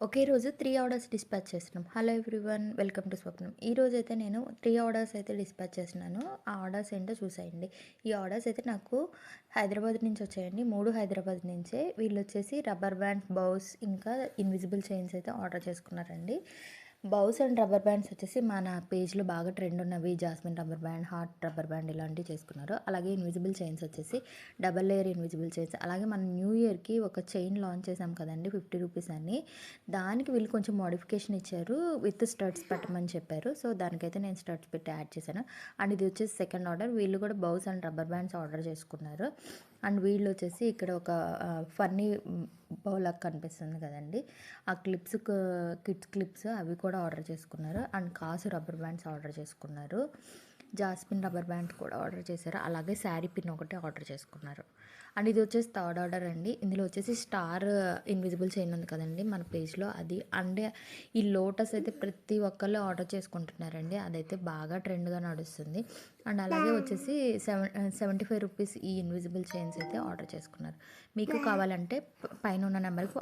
ఒకే రోజు 3 orders dispatch చేస్తున్నాం. Hello everyone. Welcome to స్వప్నం. ఈరోజైతే నేను 3 ఆర్డర్స్ అయితే డిస్పాచ్ చేస్తున్నాను. ఆ ఆర్డర్స్ ఏంటో చూసేయండి. ఈ ఆర్డర్స్ అయితే నాకు హైదరాబాద్ నుంచి వచ్చాయండి. 3 హైదరాబాద్ నుంచే. వీళ్ళొచ్చేసి రబ్బర్ బ్యాండ్స్, బౌస్ ఇంకా ఇన్విజిబుల్ చైన్స్ అయితే ఆర్డర్ చేసుకున్నారండి. బౌస్ అండ్ రబ్బర్ బ్యాండ్స్ వచ్చేసి మన పేజ్‌లో బాగా ట్రెండ్ ఉన్నవి. Jasmine rubber band, heart rubber band ఇలాంటివి చేసుకున్నారు. అలాగే ఇన్విజిబుల్ చైన్స్ వచ్చేసి డబుల్ లేయర్ ఇన్విజిబుల్ చైన్స్. అలాగే మనం న్యూ ఇయర్‌కి ఒక చైన్ లాంచ్ చేసాం కదండీ! ₹50 అని. దానికి వీళ్ళు కొంచెం మోడిఫికేషన్ ఇచ్చారు. విత్ స్టడ్స్ పెట్టమని చెప్పారు. సో, దానికైతే నేను స్టడ్స్ పెట్టి యాడ్ చేశాను. అండ్ ఇది వచ్చేసి సెకండ్ ఆర్డర్. వీళ్ళు కూడా bows and rubber bands order చేసుకున్నారు. అండ్ వీళ్ళు వచ్చేసి ఇక్కడ ఒక ఫన్నీ బౌలాగా కనిపిస్తుంది కదండీ! ఆ క్లిప్స్ కిడ్స్ క్లిప్స్ అవి కూడా ఆర్డర్ చేసుకున్నారు. అండ్ కాసు రబ్బర్ బ్యాండ్స్ ఆర్డర్ చేసుకున్నారు. జాస్మిన్ రబ్బర్ బ్యాండ్స్ కూడా ఆర్డర్ చేశారు. అలాగే శారీ పిన్ ఒకటి ఆర్డర్ చేసుకున్నారు. అండ్ ఇది వచ్చేసి థర్డ్ ఆర్డర్ అండి. ఇందులో వచ్చేసి స్టార్ ఇన్విజిబుల్ చైన్ ఉంది కదండీ మన పేజ్‌లో అది. అండ్ ఈ లోటస్ అయితే ప్రతి ఒక్కళ్ళు ఆర్డర్ చేసుకుంటున్నారండి. అదైతే బాగా ట్రెండ్‌గా నడుస్తుంది. అండ్ అలాగే వచ్చేసి ₹75 ఈ ఇన్విజిబుల్ చైన్స్ అయితే ఆర్డర్ చేసుకున్నారు. మీకు కావాలంటే పైన ఉన్న నెంబర్‌కి